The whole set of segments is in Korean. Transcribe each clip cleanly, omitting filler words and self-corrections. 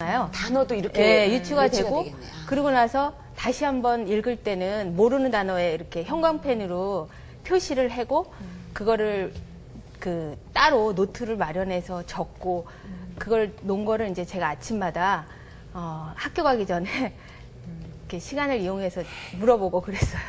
단어도 이렇게 예, 유추가 되고 되겠네요. 그러고 나서 다시 한번 읽을 때는 모르는 단어에 이렇게 형광펜으로 표시를 하고 그거를 그 따로 노트를 마련해서 적고 그걸 놓은 거를 이제 제가 아침마다 학교 가기 전에 이렇게 시간을 이용해서 물어보고 그랬어요.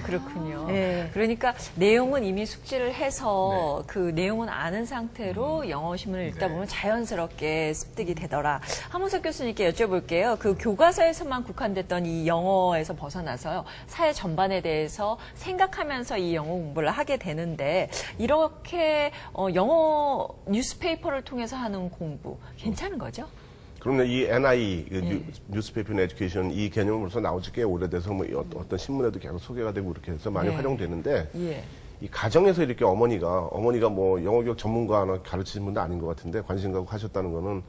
그렇군요. 네. 그러니까 내용은 이미 숙지를 해서 그 내용은 아는 상태로 영어 신문을 읽다 보면 자연스럽게 습득이 되더라. 함은석 교수님께 여쭤볼게요. 그 교과서에서만 국한됐던 이 영어에서 벗어나서요. 사회 전반에 대해서 생각하면서 이 영어 공부를 하게 되는데 이렇게 영어 뉴스페이퍼를 통해서 하는 공부 괜찮은 거죠? 그런데 이 NI, 뉴스페이퍼 에듀케이션 이 개념은 벌써 나온 지 꽤 오래돼서 뭐 어떤 신문에도 계속 소개가 되고 이렇게 해서 많이 활용되는데 이 가정에서 이렇게 어머니가 뭐 영어교육 전문가나 가르치신 분도 아닌 것 같은데 관심 갖고 하셨다는 거는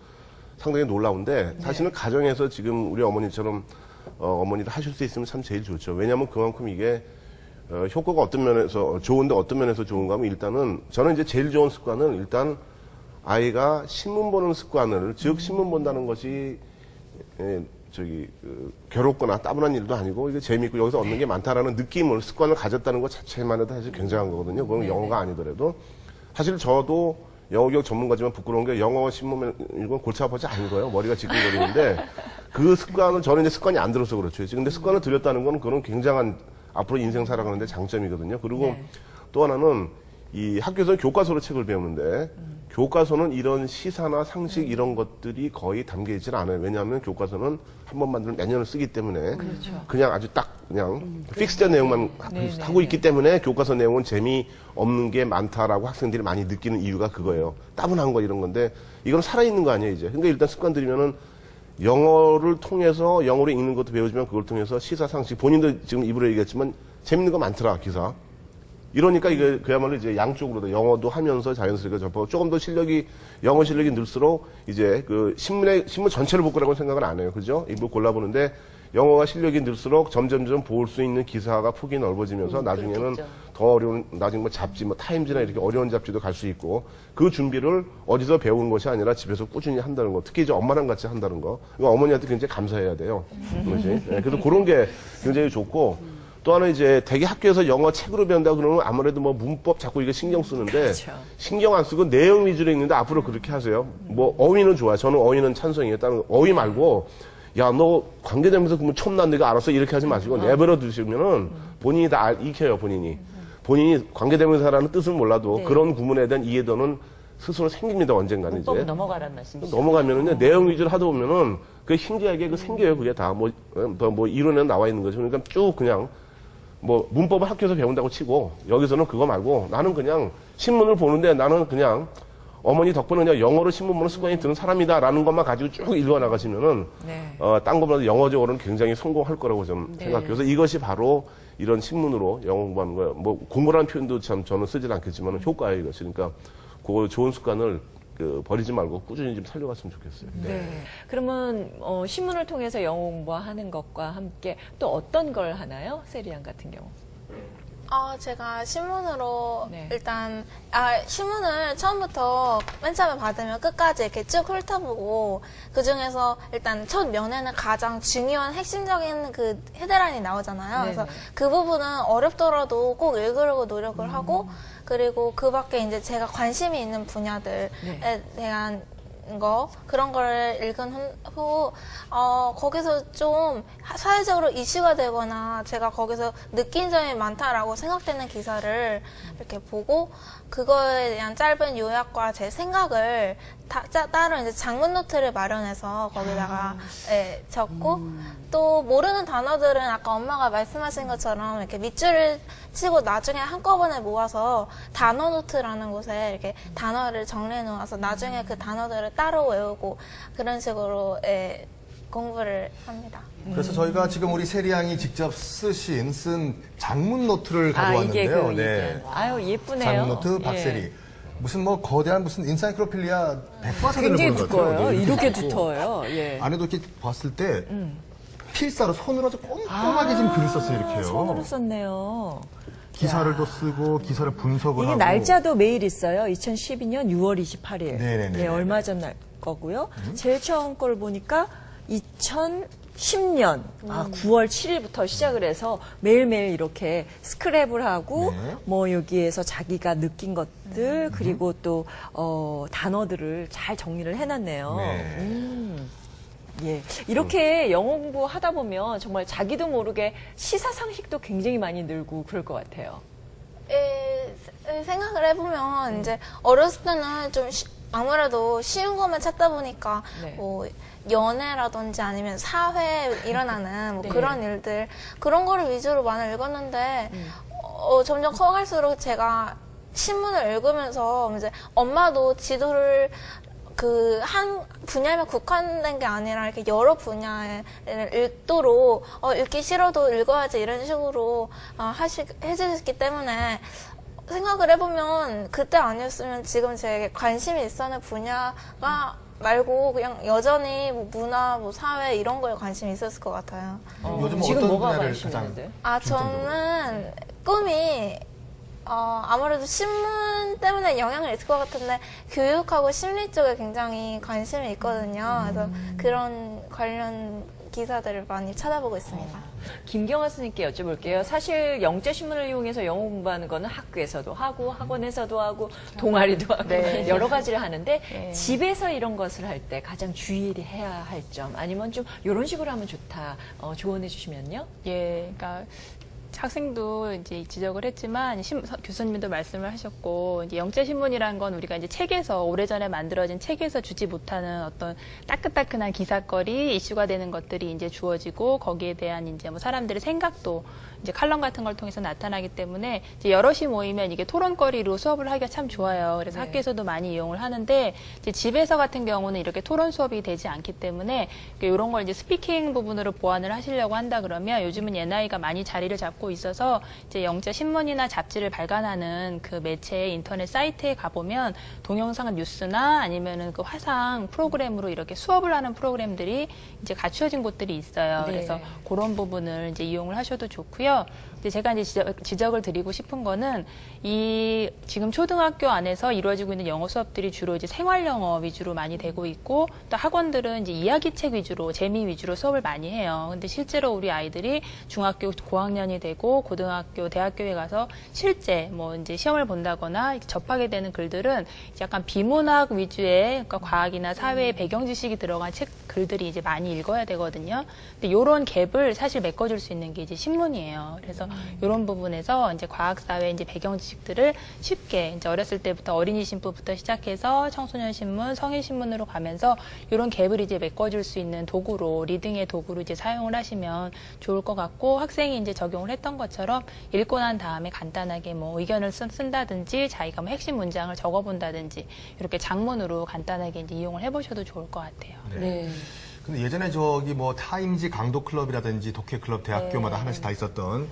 상당히 놀라운데 사실은 가정에서 지금 우리 어머니처럼 어머니를 하실 수 있으면 참 제일 좋죠. 왜냐하면 그만큼 이게 효과가 어떤 면에서 좋은데 어떤 면에서 좋은가 하면 일단은 저는 이제 제일 좋은 습관은 일단 아이가 신문 보는 습관을, 즉 신문 본다는 것이 괴롭거나 따분한 일도 아니고 이게 재미있고 여기서 얻는 게 많다라는 느낌을, 습관을 가졌다는 것 자체만 해도 사실 굉장한 거거든요. 그건 영어가 아니더라도. 사실 저도 영어교육 전문가지만 부끄러운 게 영어 신문 읽으면 골치 아파서 아닌 거예요. 머리가 지끈거리는데 그 습관을 저는 이제 습관이 안 들어서 그렇죠. 근데 습관을 들였다는 건 그런 굉장한 앞으로 인생 살아가는데 장점이거든요. 그리고 또 하나는 이 학교에서 교과서로 책을 배우는데 교과서는 이런 시사나 상식 이런 것들이 거의 담겨 있질 않아요. 왜냐하면 교과서는 한 번 만들면 몇 년을 쓰기 때문에 그냥 아주 딱 그냥 픽스된 내용만 하고 있기 때문에 교과서 내용은 재미없는 게 많다라고 학생들이 많이 느끼는 이유가 그거예요. 따분한 거 이런 건데 이건 살아있는 거 아니에요 이제. 그러니까 일단 습관 들이면은 영어를 통해서 영어로 읽는 것도 배우지만 그걸 통해서 시사 상식 본인도 지금 입으로 얘기했지만 재밌는 거 많더라 기사. 이러니까 이게 그야말로 이제 양쪽으로도 영어도 하면서 자연스럽게 접하고 조금 더 영어 실력이 늘수록 이제 그 신문 전체를 볼 거라고 생각은 안 해요. 그죠? 이거 골라보는데 영어가 실력이 늘수록 점점점 볼 수 있는 기사가 폭이 넓어지면서 나중에는 더 어려운, 나중에 뭐 잡지, 뭐 타임즈나 이렇게 어려운 잡지도 갈 수 있고 그 준비를 어디서 배우는 것이 아니라 집에서 꾸준히 한다는 거. 특히 이제 엄마랑 같이 한다는 거. 이거 어머니한테 굉장히 감사해야 돼요. 그렇지? 네, 그래서 그런 게 굉장히 좋고 또 하나 이제 대개 학교에서 영어 책으로 배운다 그러면 아무래도 뭐 문법 자꾸 이게 신경 쓰는데 신경 안 쓰고 내용 위주로 읽는데 앞으로 그렇게 하세요. 뭐 어휘는 좋아요. 저는 어휘는 찬성이에요. 다른 어휘 말고 야 너 관계되면서 그러면 처음 난 내가 알았어 이렇게 하지 마시고 내버려 두시면은 본인이 다 익혀요. 본인이 관계되면서라는 뜻은 몰라도 그런 구문에 대한 이해도는 스스로 생깁니다. 언젠가는 이제 넘어가란 말씀이시죠. 넘어가면은요 내용 위주로 하다 보면은 그 신기하게 그 생겨요. 그게 다 뭐 이론에 나와 있는 거죠. 그러니까 쭉 그냥 뭐 문법을 학교에서 배운다고 치고 여기서는 그거 말고 나는 그냥 신문을 보는데 나는 그냥 어머니 덕분에 그냥 영어로 신문 보는 습관이 드는 사람이다라는 것만 가지고 쭉 읽어 나가시면은 딴 것보다 영어적으로는 굉장히 성공할 거라고 저는 생각해요. 그래서 이것이 바로 이런 신문으로 영어 공부하는 거예요. 뭐 공부라는 표현도 참 저는 쓰질 않겠지만 효과예요 이것이. 그러니까 그 좋은 습관을 버리지 말고 꾸준히 좀 살려갔으면 좋겠어요. 네. 그러면 신문을 통해서 영어 공부하는 것과 함께 또 어떤 걸 하나요? 세리안 같은 경우. 제가 신문으로 일단 신문을 처음부터 맨 처음에 받으면 끝까지 이렇게 쭉 훑어보고 그 중에서 일단 첫 면에는 가장 중요한 핵심적인 그 헤드라인이 나오잖아요. 그래서 그 부분은 어렵더라도 꼭 읽으려고 노력을 하고 그리고 그 밖에 이제 제가 관심이 있는 분야들에 대한 그런 거를 읽은 후, 거기서 좀 사회적으로 이슈가 되거나 제가 거기서 느낀 점이 많다라고 생각되는 기사를 이렇게 보고 그거에 대한 짧은 요약과 제 생각을 따로 이제 장문 노트를 마련해서 거기다가 적고 또 모르는 단어들은 아까 엄마가 말씀하신 것처럼 이렇게 밑줄을 치고 나중에 한꺼번에 모아서 단어 노트라는 곳에 이렇게 단어를 정리해 놓아서 나중에 그 단어들을 따로 외우고 그런 식으로 공부를 합니다. 그래서 저희가 지금 우리 세리 양이 직접 쓴 장문 노트를 가져왔는데요. 네. 아유 예쁘네요. 장문 노트 박세리. 무슨 뭐 거대한 무슨 인사이클로필리아 백과사전을 보는 것 같아요. 이렇게 두터워요. 안에도 이렇게 봤을 때 필사로 손으로 아주 꼼꼼하게 지금 글을 썼어요. 이렇게요. 손으로 썼네요. 기사를 또 쓰고 기사를 분석을 하고. 이게 날짜도 매일 있어요. 2012년 6월 28일. 네네네. 얼마 전 거고요. 제일 처음 걸 보니까 2010년 9월 7일부터 시작을 해서 매일매일 이렇게 스크랩을 하고 네. 뭐 여기에서 자기가 느낀 것들 그리고 또 단어들을 잘 정리를 해놨네요. 네. 예, 이렇게 영어 공부하다 보면 정말 자기도 모르게 시사 상식도 굉장히 많이 늘고 그럴 것 같아요. 생각을 해보면 이제 어렸을 때는 좀 아무래도 쉬운 것만 찾다 보니까 네. 뭐 연애라든지 아니면 사회에 일어나는 뭐 네. 그런 일들 그런 거를 위주로 많이 읽었는데 점점 커갈수록 제가 신문을 읽으면서 이제 엄마도 지도를 그 한 분야에만 국한된 게 아니라 이렇게 여러 분야를 읽도록 읽기 싫어도 읽어야지 이런 식으로 해주셨기 때문에 생각을 해보면 그때 아니었으면 지금 제게 관심이 있었는 분야가 말고 그냥 여전히 뭐 문화, 뭐 사회 이런 거에 관심이 있었을 것 같아요. 요즘 지금 어떤 뭐가 분야를 관심 가장 있는데? 저는 꿈이 아무래도 신문 때문에 영향을 있을 것 같은데 교육하고 심리 쪽에 굉장히 관심이 있거든요. 그래서 그런 관련 기사들을 많이 찾아보고 있습니다. 김경아 스님께 여쭤볼게요. 사실 영재신문을 이용해서 영어 공부하는 거는 학교에서도 하고 학원에서도 하고 동아리도 하고 여러 가지를 하는데 집에서 이런 것을 할 때 가장 주의해야 할 점 아니면 좀 이런 식으로 하면 좋다 조언해 주시면요. 예, 그러니까 학생도 이제 지적을 했지만 교수님도 말씀을 하셨고 이제 영재신문이라는 건 우리가 이제 책에서 오래전에 만들어진 책에서 주지 못하는 어떤 따끈따끈한 기사거리 이슈가 되는 것들이 이제 주어지고 거기에 대한 이제 뭐 사람들의 생각도 이제 칼럼 같은 걸 통해서 나타나기 때문에 이제 여럿이 모이면 이게 토론거리로 수업을 하기가 참 좋아요. 그래서 학교에서도 많이 이용을 하는데 이제 집에서 같은 경우는 이렇게 토론 수업이 되지 않기 때문에 이런 걸 이제 스피킹 부분으로 보완을 하시려고 한다 그러면 요즘은 예나이가 많이 자리를 잡고 있어서 이제 영재 신문이나 잡지를 발간하는 그 매체의 인터넷 사이트에 가보면 동영상 뉴스나 아니면은 그 화상 프로그램으로 이렇게 수업을 하는 프로그램들이 이제 갖추어진 곳들이 있어요. 네. 그래서 그런 부분을 이제 이용을 하셔도 좋고요. 이제 제가 이제 지적을 드리고 싶은 거는 이 지금 초등학교 안에서 이루어지고 있는 영어 수업들이 주로 이제 생활 영어 위주로 많이 되고 있고 또 학원들은 이제 이야기책 위주로 재미 위주로 수업을 많이 해요. 근데 실제로 우리 아이들이 중학교 고학년이 되고 고등학교, 대학교에 가서 실제 뭐 이제 시험을 본다거나 접하게 되는 글들은 약간 비문학 위주의 그러니까 과학이나 사회의 배경 지식이 들어간 글들이 이제 많이 읽어야 되거든요. 근데 이런 갭을 사실 메꿔줄 수 있는 게 이제 신문이에요. 그래서 이런 부분에서 이제 과학사회 이제 배경 지식들을 쉽게 이제 어렸을 때부터 어린이 신부부터 시작해서 청소년 신문, 성인 신문으로 가면서 이런 갭을 이제 메꿔줄 수 있는 도구로 리딩의 도구로 이제 사용을 하시면 좋을 것 같고 학생이 이제 적용을 했던 것처럼 읽고 난 다음에 간단하게 뭐 의견을 쓴다든지 자기가 뭐 핵심 문장을 적어본다든지 이렇게 장문으로 간단하게 이제 이용을 해보셔도 좋을 것 같아요. 네. 근데 예전에 저기 뭐 타임지 강도 클럽이라든지 독해 클럽 대학교마다 하나씩 다 있었던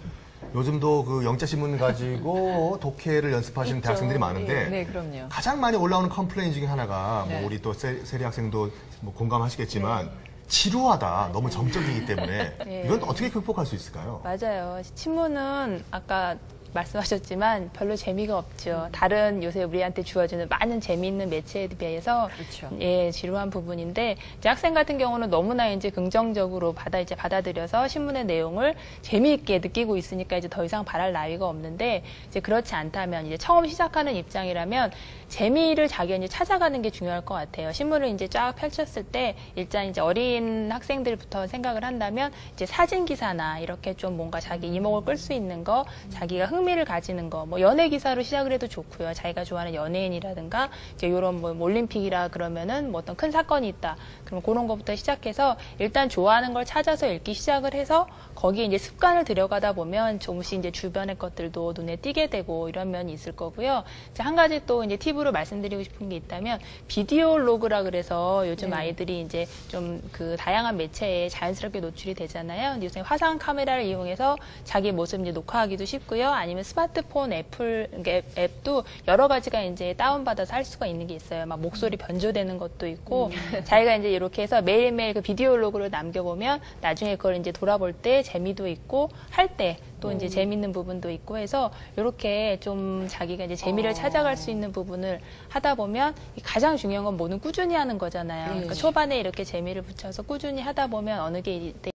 요즘도 그 영재신문 가지고 독해를 연습하시는 대학생들이 많은데 네, 그럼요. 가장 많이 올라오는 컴플레인 중에 하나가 네. 뭐 우리 또 세리 학생도 뭐 공감하시겠지만 지루하다, 너무 정적이기 때문에 이건 어떻게 극복할 수 있을까요? 맞아요. 신문은 아까 말씀하셨지만 별로 재미가 없죠. 다른 요새 우리한테 주어지는 많은 재미있는 매체에 비해서 그렇죠. 예, 지루한 부분인데 이제 학생 같은 경우는 너무나 이제 긍정적으로 받아들여서 신문의 내용을 재미있게 느끼고 있으니까 이제 더 이상 바랄 나위가 없는데 이제 그렇지 않다면 이제 처음 시작하는 입장이라면 재미를 자기가 이제 찾아가는 게 중요할 것 같아요. 신문을 이제 쫙 펼쳤을 때 일단 이제 어린 학생들부터 생각을 한다면 이제 사진 기사나 이렇게 좀 뭔가 자기 이목을 끌 수 있는 거, 자기가 흥미를 가지는 거, 뭐 연예 기사로 시작을 해도 좋고요. 자기가 좋아하는 연예인이라든가 이제 이런 뭐 올림픽이라 그러면은 뭐 어떤 큰 사건이 있다. 그럼 그런 것부터 시작해서 일단 좋아하는 걸 찾아서 읽기 시작을 해서 거기에 이제 습관을 들여가다 보면 조금씩 이제 주변의 것들도 눈에 띄게 되고 이런 면이 있을 거고요. 이제 한 가지 또 이제 팁으로 말씀드리고 싶은 게 있다면 비디오 로그라 그래서 요즘 아이들이 이제 좀 그 다양한 매체에 자연스럽게 노출이 되잖아요. 근데 요새 화상 카메라를 이용해서 자기 모습 이제 녹화하기도 쉽고요. 아니면 스마트폰 앱도 여러 가지가 이제 다운받아서 할 수가 있는 게 있어요. 막 목소리 변조되는 것도 있고, 자기가 이제 이렇게 해서 매일매일 그 비디오 로그를 남겨보면 나중에 그걸 이제 돌아볼 때 재미도 있고, 할 때 또 이제 재밌는 부분도 있고 해서 이렇게 좀 자기가 이제 재미를 찾아갈 수 있는 부분을 하다 보면 가장 중요한 건 뭐는 꾸준히 하는 거잖아요. 그러니까 초반에 이렇게 재미를 붙여서 꾸준히 하다 보면 어느 게